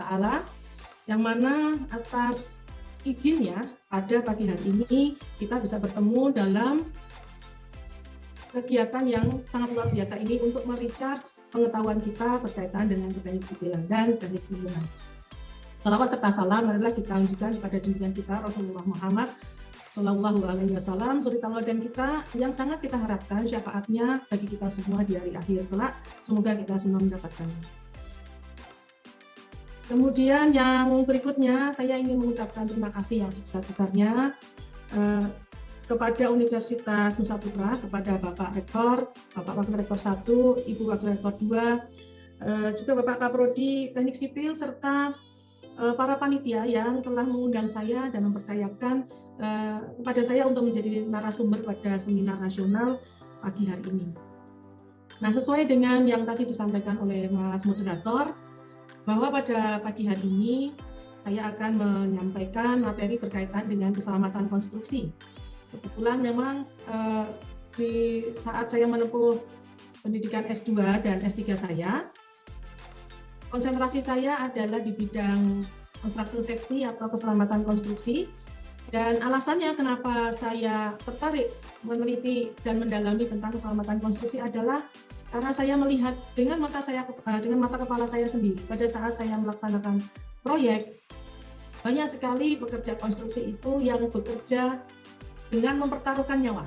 Ta'ala, yang mana atas izinnya pada pagi hari ini kita bisa bertemu dalam kegiatan yang sangat luar biasa ini untuk merecharge pengetahuan kita berkaitan dengan teknik sipilan dan teknik lingkungan. Salawat serta salam marilah kita lanjutkan kepada junjungan kita Rasulullah Muhammad Sallallahu Alaihi Wasallam, suri tauladan kita yang sangat kita harapkan syafaatnya bagi kita semua di hari akhir kelak. Semoga kita semua mendapatkannya. Kemudian yang berikutnya saya ingin mengucapkan terima kasih yang sebesar-besarnya kepada Universitas Nusa Putra, kepada Bapak Rektor, Bapak Wakil Rektor 1, Ibu Wakil Rektor 2, juga Bapak Kaprodi Teknik Sipil, serta para panitia yang telah mengundang saya dan mempercayakan kepada saya untuk menjadi narasumber pada seminar nasional pagi hari ini. Nah, sesuai dengan yang tadi disampaikan oleh Mas Moderator, bahwa pada pagi hari ini saya akan menyampaikan materi berkaitan dengan keselamatan konstruksi. Kebetulan memang di saat saya menempuh pendidikan S2 dan S3 saya, konsentrasi saya adalah di bidang construction safety atau keselamatan konstruksi. Dan alasannya kenapa saya tertarik meneliti dan mendalami tentang keselamatan konstruksi adalah karena saya melihat dengan mata kepala saya sendiri pada saat saya melaksanakan proyek, banyak sekali pekerja konstruksi itu yang bekerja dengan mempertaruhkan nyawa.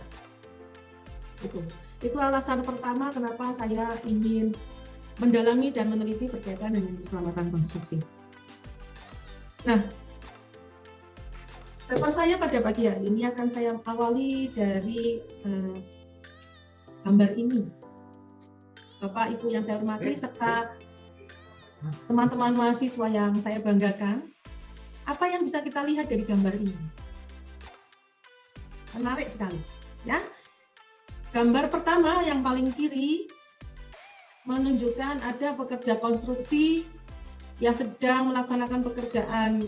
Itu alasan pertama kenapa saya ingin mendalami dan meneliti berkaitan dengan keselamatan konstruksi. Nah, paper saya pada pagi hari ini akan saya awali dari gambar ini. Bapak Ibu yang saya hormati serta teman-teman mahasiswa yang saya banggakan, apa yang bisa kita lihat dari gambar ini? Menarik sekali, ya. Gambar pertama yang paling kiri menunjukkan ada pekerja konstruksi yang sedang melaksanakan pekerjaan.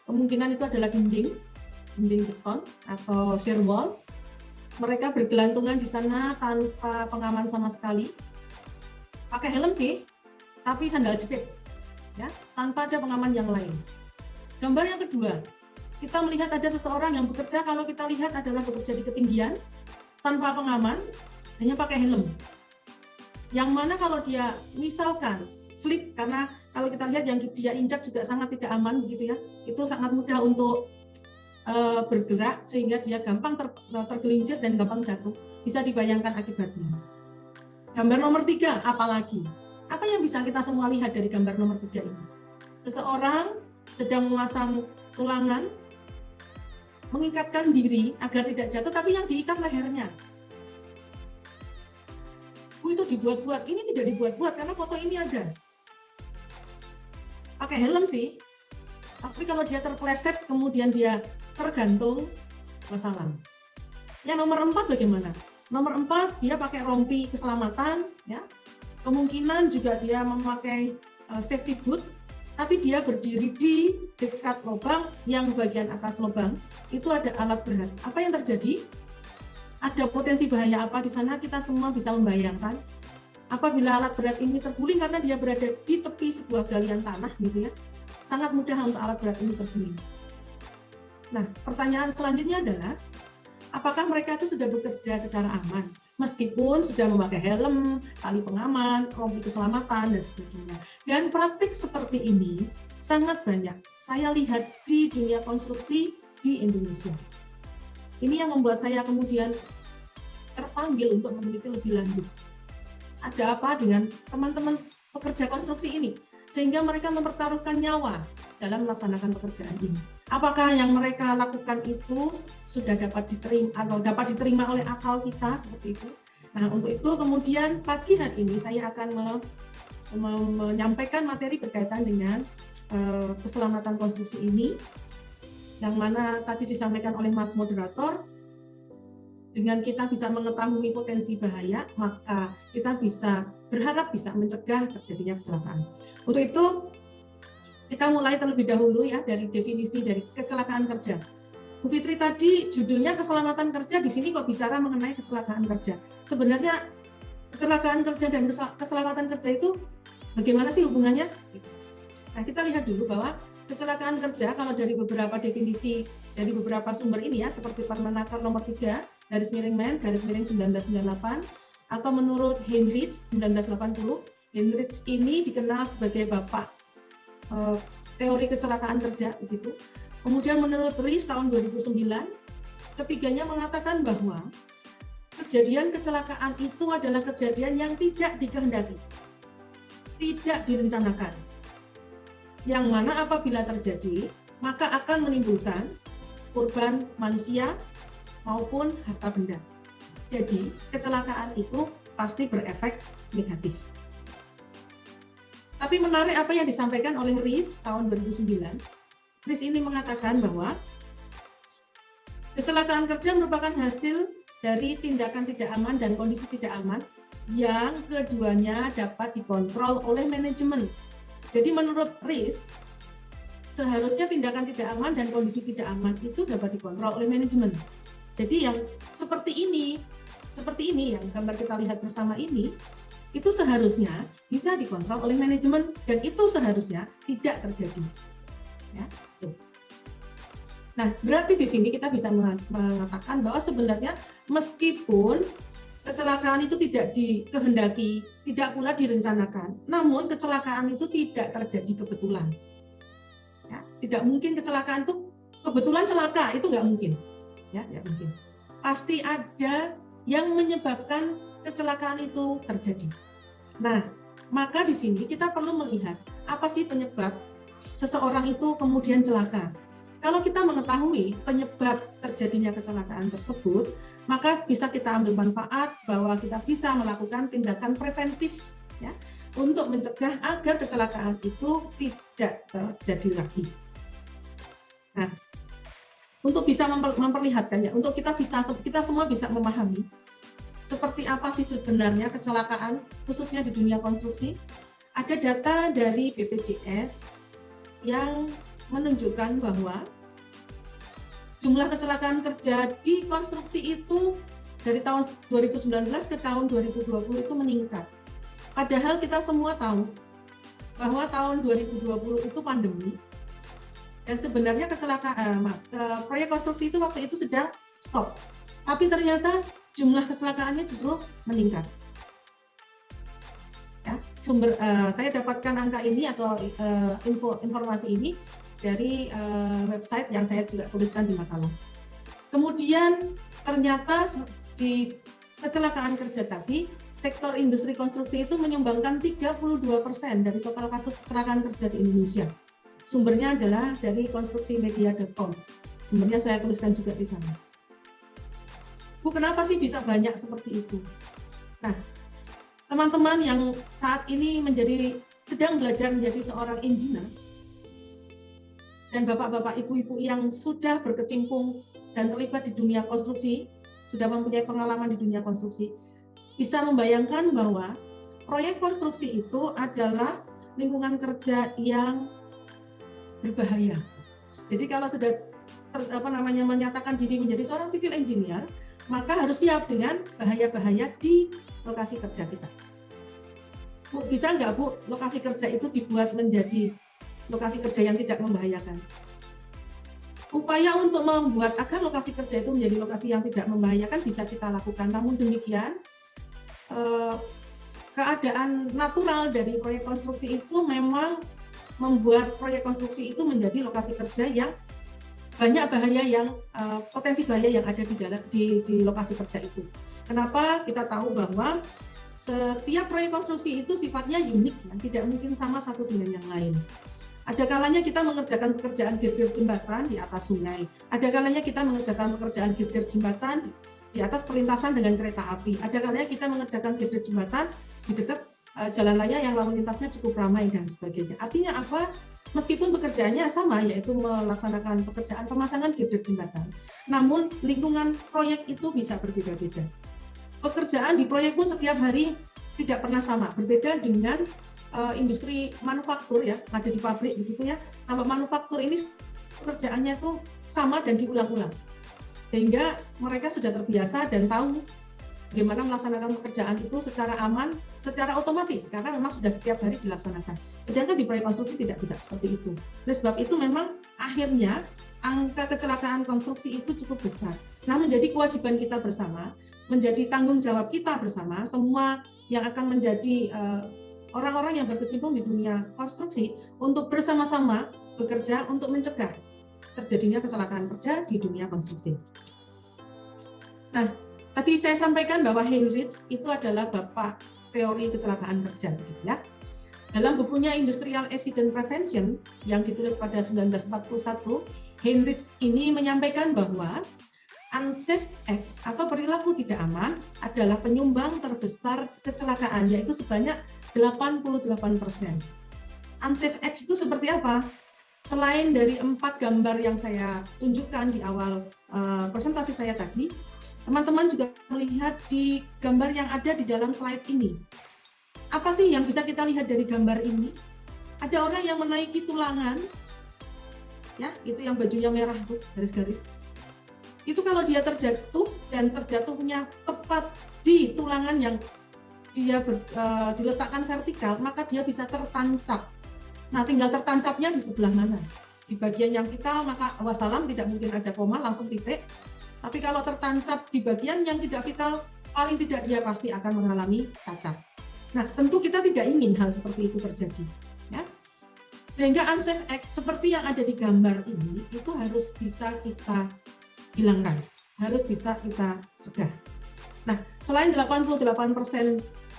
Kemungkinan itu adalah dinding beton atau shear wall. Mereka bergelantungan di sana tanpa pengaman sama sekali. Pakai helm sih, tapi sandal jepit, ya, tanpa ada pengaman yang lain. Gambar yang kedua, kita melihat ada seseorang yang bekerja, kalau kita lihat adalah bekerja di ketinggian, tanpa pengaman, hanya pakai helm. Yang mana kalau dia misalkan slip, karena kalau kita lihat yang dia injak juga sangat tidak aman begitu ya, itu sangat mudah untuk bergerak sehingga dia gampang tergelincir dan gampang jatuh. Bisa dibayangkan akibatnya. Gambar nomor 3, apalagi? Apa yang bisa kita semua lihat dari gambar nomor 3 ini? Seseorang sedang memasang tulangan, mengikatkan diri agar tidak jatuh, tapi yang diikat lehernya. Itu dibuat-buat, ini tidak dibuat-buat karena foto ini ada. Pakai helm sih, tapi kalau dia terpleset kemudian dia tergantung, wassalam. Yang nomor 4 bagaimana? Nomor 4 dia pakai rompi keselamatan, ya. Kemungkinan juga dia memakai safety boot, tapi dia berdiri di dekat lubang yang bagian atas lubang itu ada alat berat. Apa yang terjadi? Ada potensi bahaya apa di sana? Kita semua bisa membayangkan. Apabila alat berat ini terguling karena dia berada di tepi sebuah galian tanah, gitu ya, sangat mudah untuk alat berat ini terguling. Nah, pertanyaan selanjutnya adalah, apakah mereka itu sudah bekerja secara aman? Meskipun sudah memakai helm, tali pengaman, rompi keselamatan, dan sebagainya. Dan praktik seperti ini sangat banyak saya lihat di dunia konstruksi di Indonesia. Ini yang membuat saya kemudian terpanggil untuk meneliti lebih lanjut. Ada apa dengan teman-teman pekerja konstruksi ini? Sehingga mereka mempertaruhkan nyawa dalam melaksanakan pekerjaan ini. Apakah yang mereka lakukan itu sudah dapat diterima oleh akal kita seperti itu? Nah, untuk itu kemudian pagi hari ini saya akan menyampaikan materi berkaitan dengan keselamatan konstruksi ini, yang mana tadi disampaikan oleh Mas Moderator. Dengan kita bisa mengetahui potensi bahaya, maka kita berharap bisa mencegah terjadinya kecelakaan. Untuk itu, kita mulai terlebih dahulu ya dari definisi dari kecelakaan kerja. Bu Fitri tadi judulnya keselamatan kerja, di sini kok bicara mengenai kecelakaan kerja. Sebenarnya kecelakaan kerja dan keselamatan kerja itu bagaimana sih hubungannya? Nah, kita lihat dulu bahwa kecelakaan kerja kalau dari beberapa definisi dari beberapa sumber ini ya, seperti Permenaker nomor 3 Men 1998, atau menurut Heinrich 1980. Heinrich ini dikenal sebagai bapak teori kecelakaan kerja begitu. Kemudian menurut Ries tahun 2009, ketiganya mengatakan bahwa kejadian kecelakaan itu adalah kejadian yang tidak dikehendaki, tidak direncanakan, yang mana apabila terjadi maka akan menimbulkan korban manusia maupun harta benda. Jadi kecelakaan itu pasti berefek negatif. Tapi menarik apa yang disampaikan oleh Ries tahun 2009. Ries ini mengatakan bahwa kecelakaan kerja merupakan hasil dari tindakan tidak aman dan kondisi tidak aman yang keduanya dapat dikontrol oleh manajemen. Jadi menurut Ries, seharusnya tindakan tidak aman dan kondisi tidak aman itu dapat dikontrol oleh manajemen. Jadi yang seperti ini yang gambar kita lihat bersama ini, itu seharusnya bisa dikontrol oleh manajemen dan itu seharusnya tidak terjadi. Ya, tuh. Nah, berarti di sini kita bisa mengatakan bahwa sebenarnya meskipun kecelakaan itu tidak dikehendaki, tidak pula direncanakan, namun kecelakaan itu tidak terjadi kebetulan. Ya, tidak mungkin kecelakaan itu kebetulan celaka, itu nggak mungkin. Ya, nggak mungkin. Pasti ada yang menyebabkan kecelakaan itu terjadi. Nah, maka di sini kita perlu melihat apa sih penyebab seseorang itu kemudian celaka. Kalau kita mengetahui penyebab terjadinya kecelakaan tersebut, maka bisa kita ambil manfaat bahwa kita bisa melakukan tindakan preventif ya, untuk mencegah agar kecelakaan itu tidak terjadi lagi. Nah, untuk bisa memperlihatkan ya, untuk kita semua bisa memahami seperti apa sih sebenarnya kecelakaan khususnya di dunia konstruksi. Ada data dari BPJS yang menunjukkan bahwa jumlah kecelakaan kerja di konstruksi itu dari tahun 2019 ke tahun 2020 itu meningkat. Padahal kita semua tahu bahwa tahun 2020 itu pandemi dan sebenarnya proyek konstruksi itu waktu itu sedang stop. Tapi ternyata jumlah kecelakaannya justru meningkat. Ya, saya dapatkan angka ini atau informasi ini dari website yang saya juga tuliskan di makalah. Kemudian ternyata di kecelakaan kerja tadi, sektor industri konstruksi itu menyumbangkan 32% dari total kasus kecelakaan kerja di Indonesia. Sumbernya adalah dari konstruksimedia.com. Sumbernya saya tuliskan juga di sana. Bu, kenapa sih bisa banyak seperti itu? Nah, teman-teman yang saat ini sedang belajar menjadi seorang engineer, dan bapak-bapak, ibu-ibu yang sudah berkecimpung dan terlibat di dunia konstruksi, sudah mempunyai pengalaman di dunia konstruksi, bisa membayangkan bahwa proyek konstruksi itu adalah lingkungan kerja yang berbahaya. Jadi kalau sudah menyatakan diri menjadi seorang civil engineer, maka harus siap dengan bahaya-bahaya di lokasi kerja kita. Bu, bisa nggak Bu, lokasi kerja itu dibuat menjadi lokasi kerja yang tidak membahayakan? Upaya untuk membuat agar lokasi kerja itu menjadi lokasi yang tidak membahayakan bisa kita lakukan. Namun demikian, keadaan natural dari proyek konstruksi itu memang membuat proyek konstruksi itu menjadi lokasi kerja yang banyak bahaya yang potensi bahaya yang ada di lokasi kerja itu. Kenapa? Kita tahu bahwa setiap proyek konstruksi itu sifatnya unik, ya, tidak mungkin sama satu dengan yang lain. Ada kalanya kita mengerjakan pekerjaan girder jembatan di atas sungai. Ada kalanya kita mengerjakan pekerjaan girder jembatan di atas perlintasan dengan kereta api. Ada kalanya kita mengerjakan girder jembatan di dekat jalan raya yang lalu lintasnya cukup ramai dan sebagainya. Artinya apa? Meskipun pekerjaannya sama, yaitu melaksanakan pekerjaan pemasangan girder jembatan, namun lingkungan proyek itu bisa berbeda-beda. Pekerjaan di proyek pun setiap hari tidak pernah sama, berbeda dengan industri manufaktur ya, ada di pabrik begitu ya. Kalau manufaktur ini pekerjaannya itu sama dan diulang-ulang, sehingga mereka sudah terbiasa dan tahu bagaimana melaksanakan pekerjaan itu secara aman, secara otomatis, karena memang sudah setiap hari dilaksanakan. Sedangkan di proyek konstruksi tidak bisa seperti itu. Oleh sebab itu memang akhirnya angka kecelakaan konstruksi itu cukup besar. Nah, menjadi kewajiban kita bersama, menjadi tanggung jawab kita bersama, semua yang akan menjadi orang-orang yang berkecimpung di dunia konstruksi untuk bersama-sama bekerja untuk mencegah terjadinya kecelakaan kerja di dunia konstruksi. Nah, tadi saya sampaikan bahwa Heinrich itu adalah bapak teori kecelakaan kerja, ya. Dalam bukunya Industrial Accident Prevention yang ditulis pada 1941, Heinrich ini menyampaikan bahwa unsafe act atau perilaku tidak aman adalah penyumbang terbesar kecelakaan, yaitu sebanyak 88%. Unsafe act itu seperti apa? Selain dari 4 gambar yang saya tunjukkan di awal presentasi saya tadi, teman-teman juga melihat di gambar yang ada di dalam slide ini. Apa sih yang bisa kita lihat dari gambar ini? Ada orang yang menaiki tulangan, ya, itu yang bajunya merah tuh, garis-garis. Itu kalau dia terjatuh dan terjatuhnya tepat di tulangan yang dia diletakkan vertikal, maka dia bisa tertancap. Nah, tinggal tertancapnya di sebelah mana. Di bagian yang vital, maka wassalam, tidak mungkin ada koma, langsung titik. Tapi kalau tertancap di bagian yang tidak vital, paling tidak dia pasti akan mengalami cacat. Nah, tentu kita tidak ingin hal seperti itu terjadi, ya. Sehingga unsafe act seperti yang ada di gambar ini itu harus bisa kita hilangkan, harus bisa kita cegah. Nah, selain 88%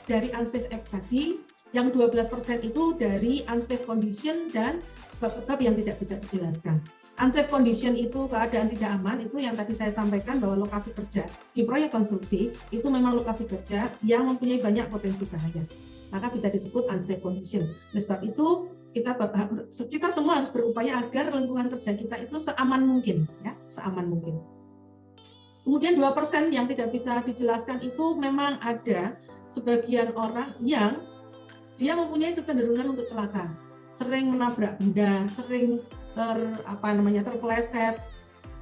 dari unsafe act tadi, yang 12% itu dari unsafe condition dan sebab-sebab yang tidak bisa dijelaskan. Unsafe condition itu keadaan tidak aman, itu yang tadi saya sampaikan bahwa lokasi kerja di proyek konstruksi itu memang lokasi kerja yang mempunyai banyak potensi bahaya. Maka bisa disebut unsafe condition. Oleh sebab itu kita semua harus berupaya agar lingkungan kerja kita itu seaman mungkin, ya, seaman mungkin. Kemudian 2% yang tidak bisa dijelaskan itu memang ada sebagian orang yang dia mempunyai kecenderungan untuk celaka, sering menabrak benda, sering terpeleset,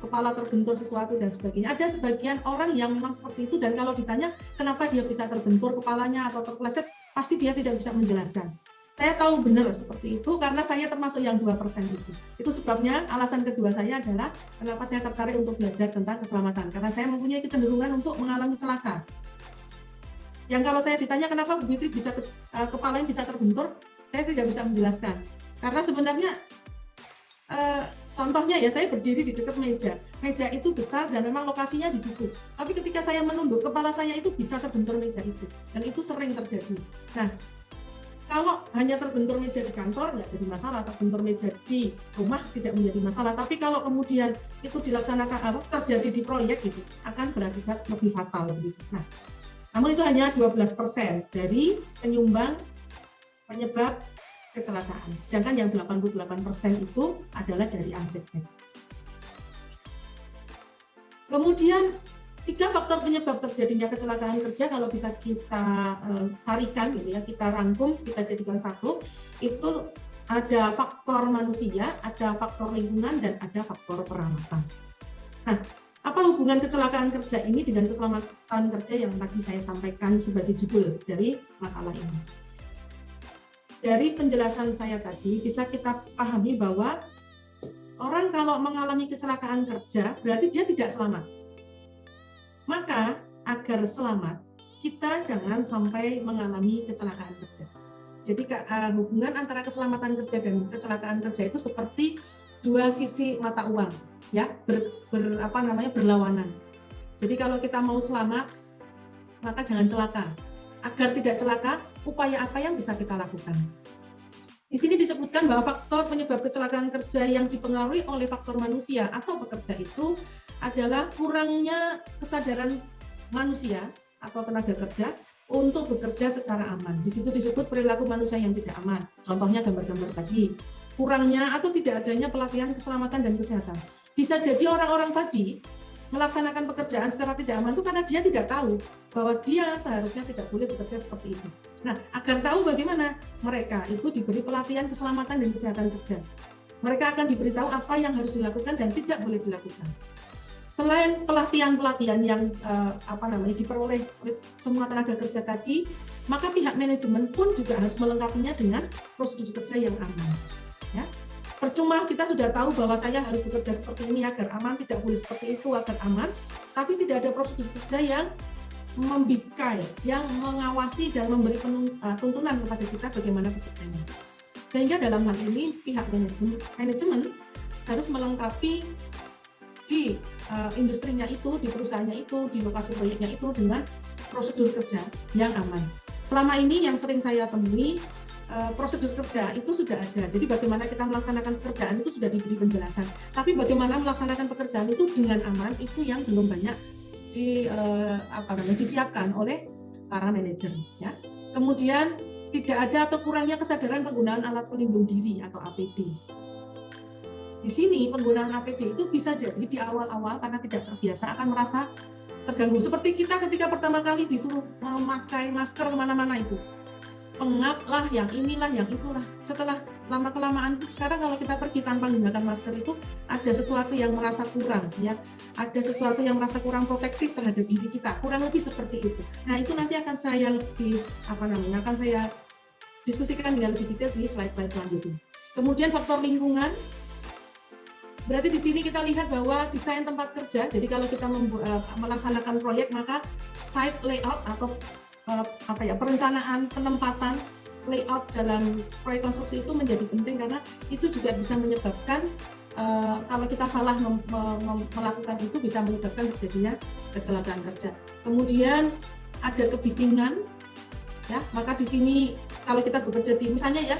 kepala terbentur sesuatu dan sebagainya. Ada sebagian orang yang memang seperti itu, dan kalau ditanya kenapa dia bisa terbentur kepalanya atau terpeleset, pasti dia tidak bisa menjelaskan. Saya tahu benar seperti itu karena saya termasuk yang 2% itu. Itu sebabnya alasan kedua saya adalah kenapa saya tertarik untuk belajar tentang keselamatan, karena saya mempunyai kecenderungan untuk mengalami celaka. Yang kalau saya ditanya kenapa begitu bisa kepalanya bisa terbentur, saya tidak bisa menjelaskan. Karena sebenarnya contohnya ya, saya berdiri di dekat meja. Meja itu besar dan memang lokasinya di situ. Tapi ketika saya menunduk, kepala saya itu bisa terbentur meja itu. Dan itu sering terjadi. Nah, kalau hanya terbentur meja di kantor nggak jadi masalah, terbentur meja di rumah tidak menjadi masalah. Tapi kalau kemudian itu dilaksanakan terjadi di proyek gitu, akan berakibat lebih fatal gitu. Nah, namun itu hanya 12% dari penyebab kecelakaan. Sedangkan yang 88% itu adalah dari unsafe act. Kemudian 3 faktor penyebab terjadinya kecelakaan kerja kalau bisa kita sarikan gitu ya, kita rangkum, kita jadikan satu, itu ada faktor manusia, ada faktor lingkungan, dan ada faktor perawatan. Nah, apa hubungan kecelakaan kerja ini dengan keselamatan kerja yang tadi saya sampaikan sebagai judul dari makalah ini? Dari penjelasan saya tadi bisa kita pahami bahwa orang kalau mengalami kecelakaan kerja berarti dia tidak selamat. Maka agar selamat, kita jangan sampai mengalami kecelakaan kerja. Jadi hubungan antara keselamatan kerja dan kecelakaan kerja itu seperti dua sisi mata uang, ya, berlawanan. Jadi kalau kita mau selamat, maka jangan celaka. Agar tidak celaka, upaya apa yang bisa kita lakukan? Di sini disebutkan bahwa faktor penyebab kecelakaan kerja yang dipengaruhi oleh faktor manusia atau pekerja itu adalah kurangnya kesadaran manusia atau tenaga kerja untuk bekerja secara aman. Di situ disebut perilaku manusia yang tidak aman. Contohnya gambar-gambar tadi. Kurangnya atau tidak adanya pelatihan keselamatan dan kesehatan. Bisa jadi orang-orang tadi melaksanakan pekerjaan secara tidak aman itu karena dia tidak tahu bahwa dia seharusnya tidak boleh bekerja seperti itu. Nah, agar tahu bagaimana, mereka itu diberi pelatihan keselamatan dan kesehatan kerja. Mereka akan diberitahu apa yang harus dilakukan dan tidak boleh dilakukan. Selain pelatihan-pelatihan yang diperoleh oleh semua tenaga kerja tadi, maka pihak manajemen pun juga harus melengkapinya dengan prosedur kerja yang aman. Ya. Percuma kita sudah tahu bahwa saya harus bekerja seperti ini agar aman, tidak boleh seperti itu agar aman, tapi tidak ada prosedur kerja yang membikai, yang mengawasi dan memberi tuntunan kepada kita bagaimana bekerjanya. Sehingga dalam hal ini pihak manajemen harus melengkapi di industrinya itu, di perusahaannya itu, di lokasi proyeknya itu dengan prosedur kerja yang aman. Selama ini yang sering saya temui, prosedur kerja itu sudah ada. Jadi bagaimana kita melaksanakan pekerjaan itu sudah diberi penjelasan. Tapi bagaimana melaksanakan pekerjaan itu dengan aman itu yang belum banyak disiapkan oleh para manajer. Ya. Kemudian tidak ada atau kurangnya kesadaran penggunaan alat pelindung diri atau APD. Di sini penggunaan APD itu bisa jadi di awal-awal karena tidak terbiasa akan merasa terganggu. Seperti kita ketika pertama kali disuruh memakai masker kemana-mana itu. Pengap lah, yang inilah, yang itulah. Setelah lama-kelamaan itu sekarang kalau kita pergi tanpa menggunakan masker itu ada sesuatu yang merasa kurang, ya. Ada sesuatu yang merasa kurang protektif terhadap diri kita. Kurang lebih seperti itu. Nah, itu nanti akan saya akan saya diskusikan dengan lebih detail di slide-slide selanjutnya. Kemudian faktor lingkungan. Berarti di sini kita lihat bahwa desain tempat kerja. Jadi kalau kita melaksanakan proyek maka site layout atau perencanaan penempatan layout dalam proyek konstruksi itu menjadi penting karena itu juga bisa menyebabkan kalau kita salah melakukan itu bisa menyebabkan terjadinya kecelakaan kerja. Kemudian ada kebisingan, ya. Maka di sini kalau kita bekerja di misalnya ya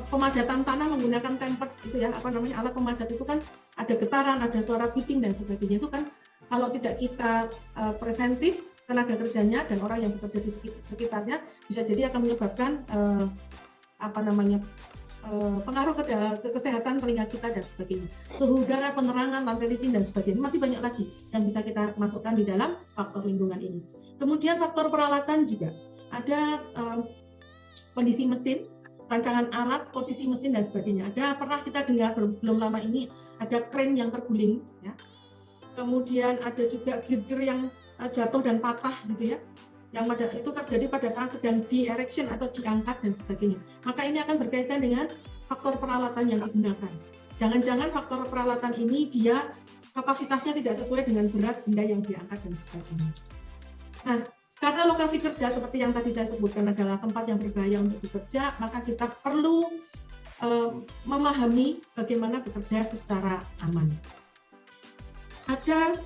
pemadatan tanah menggunakan tempered itu ya alat pemadat itu kan ada getaran, ada suara bising dan sebagainya itu kan kalau tidak kita preventif tenaga kerjanya dan orang yang bekerja di sekitarnya bisa jadi akan menyebabkan pengaruh ke kesehatan telinga kita dan sebagainya. Suhu udara, penerangan, lantai licin dan sebagainya. Masih banyak lagi yang bisa kita masukkan di dalam faktor lingkungan ini. Kemudian faktor peralatan juga ada kondisi mesin, rancangan alat, posisi mesin dan sebagainya. Ada pernah kita dengar belum lama ini ada kren yang terguling, ya. Kemudian ada juga girder yang jatuh dan patah gitu ya, yang itu terjadi pada saat sedang di-erection atau diangkat dan sebagainya. Maka ini akan berkaitan dengan faktor peralatan yang digunakan. Jangan-jangan faktor peralatan ini dia kapasitasnya tidak sesuai dengan berat benda yang diangkat dan sebagainya. Nah, karena lokasi kerja seperti yang tadi saya sebutkan adalah tempat yang berbahaya untuk bekerja, maka kita perlu memahami bagaimana bekerja secara aman. Ada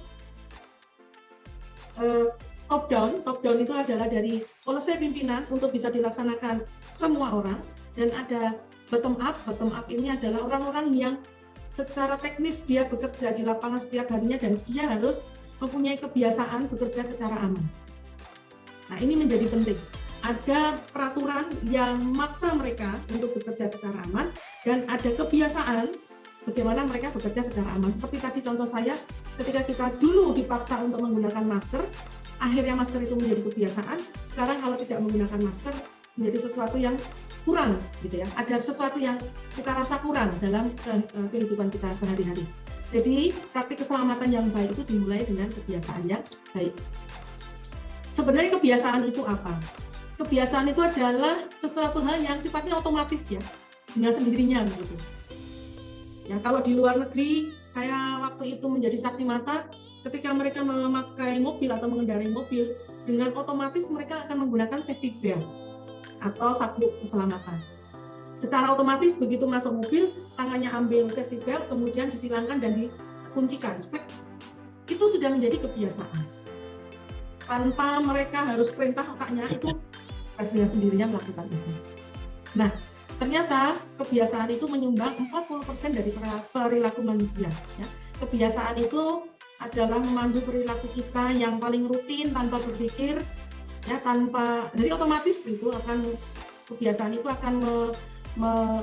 top down itu adalah dari polisi pimpinan untuk bisa dilaksanakan semua orang, dan ada bottom up ini adalah orang-orang yang secara teknis dia bekerja di lapangan setiap harinya dan dia harus mempunyai kebiasaan bekerja secara aman. Nah, ini menjadi penting. Ada peraturan yang memaksa mereka untuk bekerja secara aman dan ada kebiasaan bagaimana mereka bekerja secara aman. Seperti tadi contoh saya, ketika kita dulu dipaksa untuk menggunakan masker, akhirnya masker itu menjadi kebiasaan. Sekarang kalau tidak menggunakan masker menjadi sesuatu yang kurang, gitu ya. Ada sesuatu yang kita rasa kurang dalam kehidupan kita sehari-hari. Jadi praktik keselamatan yang baik itu dimulai dengan kebiasaan yang baik. Sebenarnya kebiasaan itu apa? Kebiasaan itu adalah sesuatu hal yang sifatnya otomatis ya, dengan sendirinya begitu. Ya, kalau di luar negeri, saya waktu itu menjadi saksi mata ketika mereka memakai mobil atau mengendarai mobil, dengan otomatis mereka akan menggunakan safety belt atau sabuk keselamatan. Secara otomatis begitu masuk mobil, tangannya ambil safety belt, kemudian disilangkan dan dikuncikan. Itu sudah menjadi kebiasaan. Tanpa mereka harus perintah otaknya, itu dengan sendirinya melakukan itu. Nah, ternyata kebiasaan itu menyumbang 40% dari perilaku manusia. Ya. Kebiasaan itu adalah memandu perilaku kita yang paling rutin tanpa berpikir, ya jadi otomatis itu kebiasaan itu akan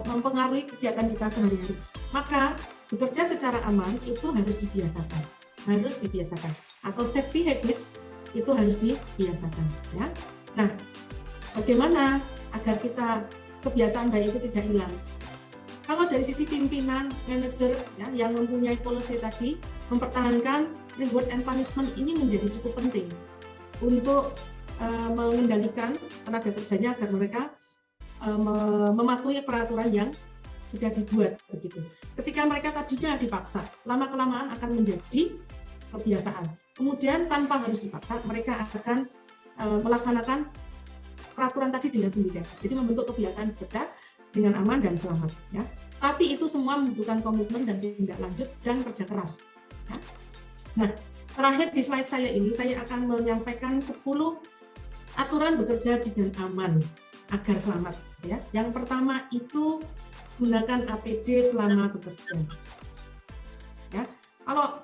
mempengaruhi kegiatan kita sehari-hari. Maka bekerja secara aman itu harus dibiasakan, atau safety habits itu harus dibiasakan. Ya. Nah, bagaimana agar kebiasaan baik itu tidak hilang? Kalau dari sisi pimpinan, manajer ya, yang mempunyai policy tadi, mempertahankan reward and punishment ini menjadi cukup penting untuk mengendalikan tenaga kerjanya agar mereka mematuhi peraturan yang sudah dibuat begitu. Ketika mereka tadinya dipaksa, lama-kelamaan akan menjadi kebiasaan. Kemudian tanpa harus dipaksa, mereka akan melaksanakan peraturan tadi dengan sendirinya. Jadi membentuk kebiasaan bekerja dengan aman dan selamat. Ya. Tapi itu semua membutuhkan komitmen dan tindak lanjut dan kerja keras. Ya. Nah, terakhir di slide saya ini, saya akan menyampaikan 10 aturan bekerja dengan aman agar selamat. Ya. Yang pertama itu gunakan APD selama bekerja. Ya. Kalau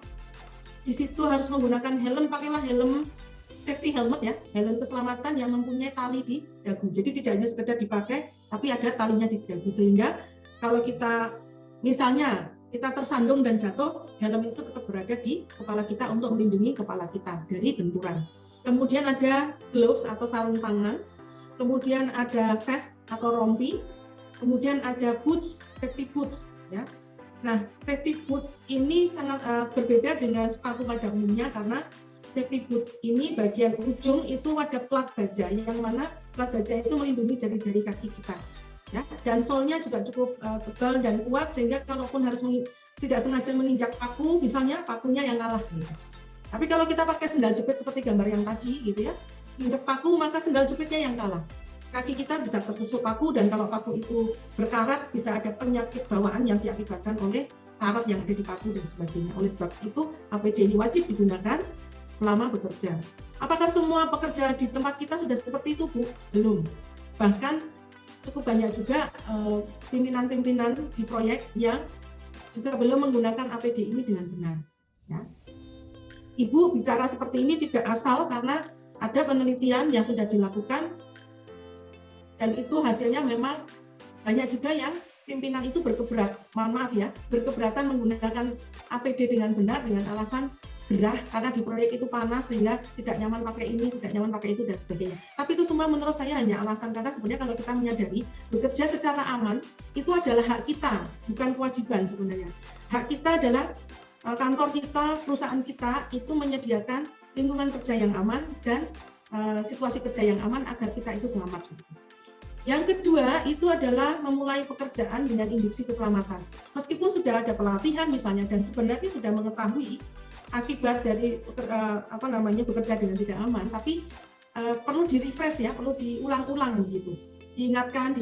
di situ harus menggunakan helm, pakailah helm safety helmet ya, helm keselamatan yang mempunyai tali di dagu. Jadi tidak hanya sekedar dipakai, tapi ada talinya di dagu sehingga kalau kita misalnya kita tersandung dan jatuh, helm itu tetap berada di kepala kita untuk melindungi kepala kita dari benturan. Kemudian ada gloves atau sarung tangan, kemudian ada vest atau rompi, kemudian ada boots, safety boots ya. Nah, safety boots ini sangat berbeda dengan sepatu pada umumnya karena safety boots ini bagian ujung itu ada plat baja yang mana plat baja itu melindungi jari-jari kaki kita. Ya, dan solnya juga cukup tebal dan kuat sehingga kalaupun harus tidak sengaja menginjak paku, misalnya pakunya yang kalah. Gitu. Tapi kalau kita pakai sendal jepit seperti gambar yang tadi, gitu ya, injak paku maka sendal jepitnya yang kalah. Kaki kita bisa tertusuk paku dan kalau paku itu berkarat bisa ada penyakit bawaan yang diakibatkan oleh karat yang ada di paku dan sebagainya. Oleh sebab itu APD ini wajib digunakan selama bekerja. Apakah semua pekerja di tempat kita sudah seperti itu, Bu? Belum. Bahkan cukup banyak juga pimpinan-pimpinan di proyek yang juga belum menggunakan APD ini dengan benar. Ya. Ibu bicara seperti ini tidak asal karena ada penelitian yang sudah dilakukan dan itu hasilnya memang banyak juga yang pimpinan itu berkeberatan menggunakan APD dengan benar dengan alasan gerah karena di proyek itu panas sehingga tidak nyaman pakai ini, tidak nyaman pakai itu dan sebagainya. Tapi itu semua menurut saya hanya alasan karena sebenarnya kalau kita menyadari bekerja secara aman itu adalah hak kita, bukan kewajiban sebenarnya. Hak kita adalah kantor kita, perusahaan kita itu menyediakan lingkungan kerja yang aman dan situasi kerja yang aman agar kita itu selamat. Yang kedua itu adalah memulai pekerjaan dengan induksi keselamatan. Meskipun sudah ada pelatihan misalnya dan sebenarnya sudah mengetahui akibat dari bekerja dengan tidak aman, tapi perlu di-refresh ya, perlu diulang-ulang gitu, diingatkan,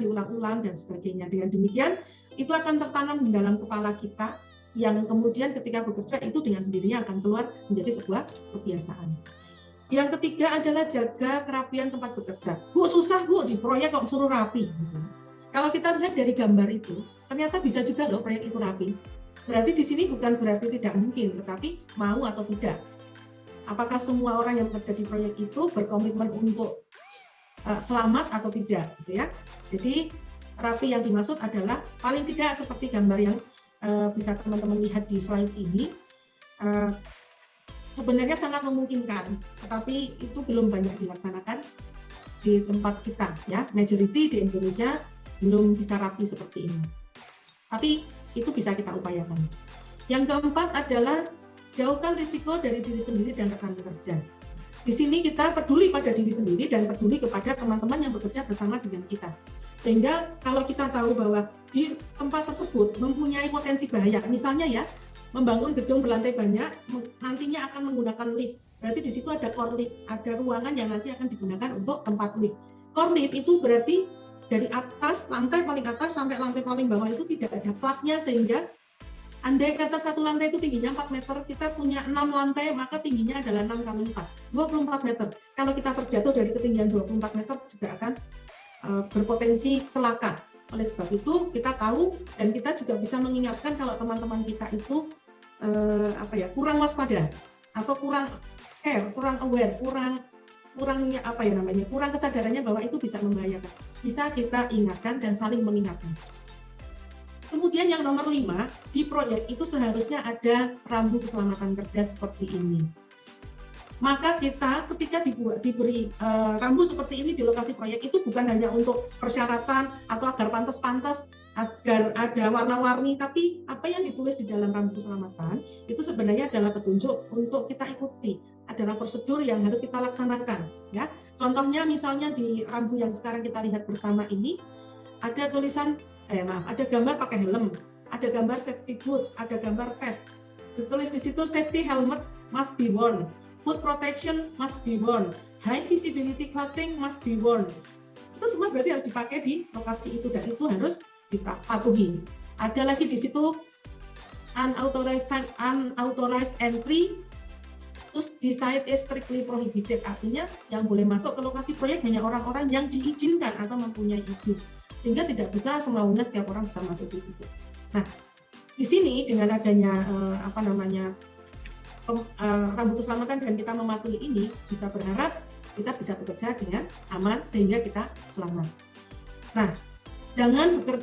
diulang-ulang dan sebagainya. Dengan demikian itu akan tertanam di dalam kepala kita yang kemudian ketika bekerja itu dengan sendirinya akan keluar menjadi sebuah kebiasaan. Yang ketiga adalah jaga kerapian tempat bekerja. Bu, susah Bu, di proyek kok suruh rapi. Gitu. Kalau kita lihat dari gambar itu, ternyata bisa juga loh proyek itu rapi. Berarti di sini bukan berarti tidak mungkin, tetapi mau atau tidak. Apakah semua orang yang bekerja di proyek itu berkomitmen untuk selamat atau tidak, gitu ya? Jadi rapi yang dimaksud adalah paling tidak seperti gambar yang bisa teman-teman lihat di slide ini. Sebenarnya sangat memungkinkan, tetapi itu belum banyak dilaksanakan di tempat kita, ya. Majority di Indonesia belum bisa rapi seperti ini. Tapi itu bisa kita upayakan. Yang keempat adalah jauhkan risiko dari diri sendiri dan rekan kerja. Di sini kita peduli pada diri sendiri dan peduli kepada teman-teman yang bekerja bersama dengan kita. Sehingga kalau kita tahu bahwa di tempat tersebut mempunyai potensi bahaya, misalnya ya, membangun gedung berlantai banyak, nantinya akan menggunakan lift. Berarti di situ ada core lift, ada ruangan yang nanti akan digunakan untuk tempat lift. Core lift itu berarti dari atas, lantai paling atas sampai lantai paling bawah itu tidak ada platnya sehingga andai kata satu lantai itu tingginya 4 meter, kita punya 6 lantai maka tingginya adalah 6 kali 4, 24 meter. Kalau kita terjatuh dari ketinggian 24 meter juga akan berpotensi celaka. Oleh sebab itu kita tahu dan kita juga bisa mengingatkan kalau teman-teman kita itu kurang waspada atau kurang care, kurang aware, kurang kesadarannya bahwa itu bisa membahayakan. Bisa kita ingatkan dan saling mengingatkan. Kemudian yang nomor 5, di proyek itu seharusnya ada rambu keselamatan kerja seperti ini. Maka kita ketika diberi rambu seperti ini di lokasi proyek itu bukan hanya untuk persyaratan atau agar pantas-pantas agar ada warna-warni, tapi apa yang ditulis di dalam rambu keselamatan itu sebenarnya adalah petunjuk untuk kita ikuti, adalah prosedur yang harus kita laksanakan, ya. Contohnya misalnya di rambu yang sekarang kita lihat bersama ini ada tulisan ada gambar pakai helm, ada gambar safety boots, ada gambar vest. Ditulis di situ safety helmets must be worn, foot protection must be worn, high visibility clothing must be worn. Itu semua berarti harus dipakai di lokasi itu dan itu harus kita patuhi. Ada lagi di situ unauthorized entry, terus the site is strictly prohibited, artinya yang boleh masuk ke lokasi proyek hanya orang-orang yang diizinkan atau mempunyai izin, sehingga tidak bisa semaunya setiap orang bisa masuk di situ. Nah, di sini dengan adanya rambu keselamatan dan kita mematuhi ini, bisa berharap kita bisa bekerja dengan aman sehingga kita selamat. Nah,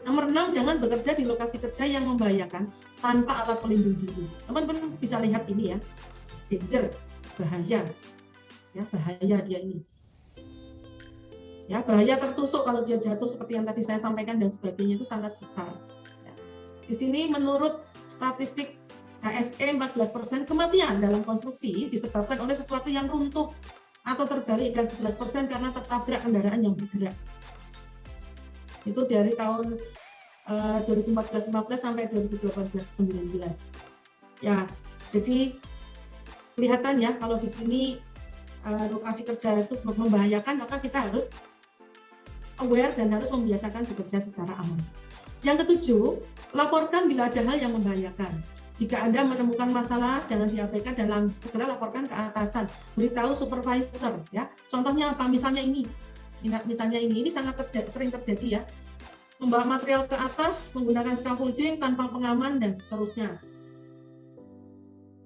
nomor 6, jangan bekerja di lokasi kerja yang membahayakan tanpa alat pelindung diri. Teman-teman bisa lihat ini ya, danger, bahaya, ya bahaya dia ini. Ya, bahaya tertusuk kalau dia jatuh seperti yang tadi saya sampaikan dan sebagainya itu sangat besar. Ya. Di sini menurut statistik HSE 14% kematian dalam konstruksi disebabkan oleh sesuatu yang runtuh atau terbalik dan 11% karena tertabrak kendaraan yang bergerak. Itu dari tahun 2014-15 sampai 2018-19. Ya, jadi kelihatan ya kalau di sini lokasi kerja itu membahayakan, maka kita harus aware dan harus membiasakan bekerja secara aman. Yang ketujuh, laporkan bila ada hal yang membahayakan. Jika Anda menemukan masalah, jangan diabaikan dan segera laporkan ke atasan. Beritahu supervisor, ya. Contohnya apa? Misalnya ini sangat sering terjadi ya. Membawa material ke atas menggunakan scaffolding tanpa pengaman dan seterusnya.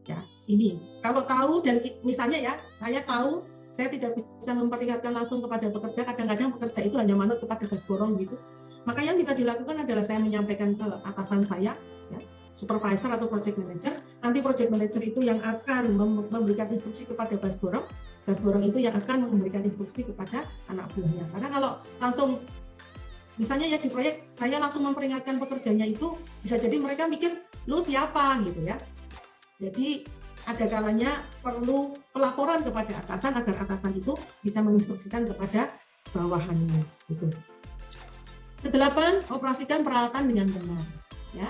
Ya, ini. Kalau tahu dan misalnya ya, saya tahu saya tidak bisa memperingatkan langsung kepada pekerja, kadang-kadang pekerja itu hanya manut kepada gas borong gitu. Maka yang bisa dilakukan adalah saya menyampaikan ke atasan saya, ya, supervisor atau project manager. Nanti project manager itu yang akan memberikan instruksi kepada gas borong itu yang akan memberikan instruksi kepada anak buahnya. Karena kalau langsung misalnya ya di proyek saya langsung memperingatkan pekerjanya itu bisa jadi mereka mikir lu siapa gitu ya. Jadi ada kalanya perlu pelaporan kepada atasan agar atasan itu bisa menginstruksikan kepada bawahannya gitu. Kedelapan, operasikan peralatan dengan benar ya.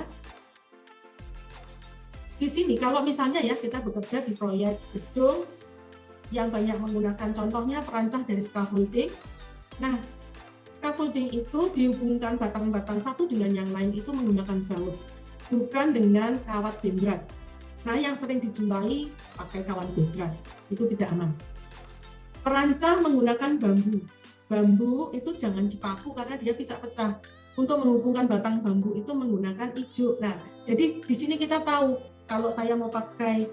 Di sini kalau misalnya ya kita bekerja di proyek gedung yang banyak menggunakan contohnya perancah dari scaffolding. Nah, scaffolding itu dihubungkan batang-batang satu dengan yang lain itu menggunakan baut, bukan dengan kawat bembrat. Nah, yang sering dijumpai pakai kawat bembrat, itu tidak aman. Perancah menggunakan bambu. Bambu itu jangan dipaku karena dia bisa pecah. Untuk menghubungkan batang bambu itu menggunakan ijuk. Nah, jadi di sini kita tahu kalau saya mau pakai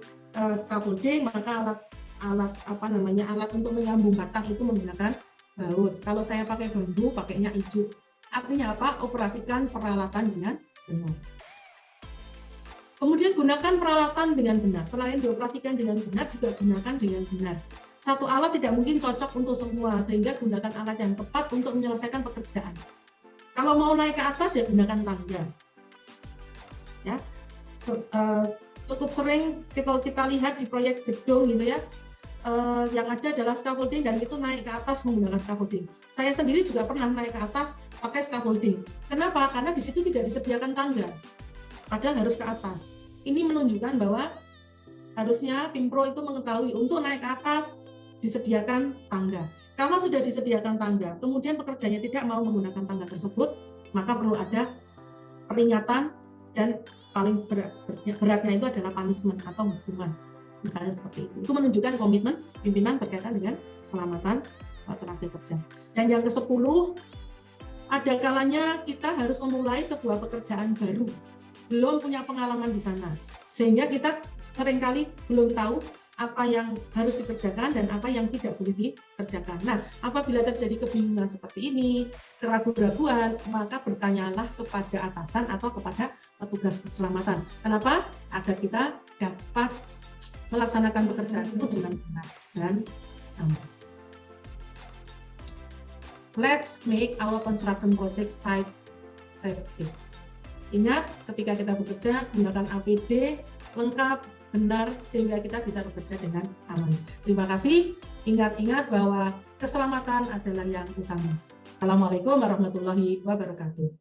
scaffolding maka alat untuk menyambung batang itu menggunakan baut. Kalau saya pakai bambu, pakainya ijuk. Artinya apa? Operasikan peralatan dengan benar. Kemudian gunakan peralatan dengan benar. Selain dioperasikan dengan benar, juga gunakan dengan benar. Satu alat tidak mungkin cocok untuk semua, sehingga gunakan alat yang tepat untuk menyelesaikan pekerjaan. Kalau mau naik ke atas ya gunakan tangga. Ya, cukup sering kita lihat di proyek gedung gitu ya. Yang ada adalah scaffolding dan itu naik ke atas menggunakan scaffolding. Saya sendiri juga pernah naik ke atas pakai scaffolding. Kenapa? Karena di situ tidak disediakan tangga. Padahal harus ke atas. Ini menunjukkan bahwa harusnya Pimpro itu mengetahui untuk naik ke atas disediakan tangga. Kalau sudah disediakan tangga, kemudian pekerjanya tidak mau menggunakan tangga tersebut, maka perlu ada peringatan dan paling beratnya itu adalah punishment atau hukuman. Misalnya seperti itu. Itu menunjukkan komitmen pimpinan berkaitan dengan keselamatan tenaga kerja. Dan yang ke-10, ada kalanya kita harus memulai sebuah pekerjaan baru. Belum punya pengalaman di sana. Sehingga kita seringkali belum tahu apa yang harus dikerjakan dan apa yang tidak boleh dikerjakan. Nah, apabila terjadi kebingungan seperti ini, keraguan-raguan, maka bertanyalah kepada atasan atau kepada petugas keselamatan. Kenapa? Agar kita dapat melaksanakan pekerjaan itu dengan benar dan aman. Let's make our construction project site safety. Ingat, ketika kita bekerja, gunakan APD lengkap, benar, sehingga kita bisa bekerja dengan aman. Terima kasih. Ingat-ingat bahwa keselamatan adalah yang utama. Assalamualaikum warahmatullahi wabarakatuh.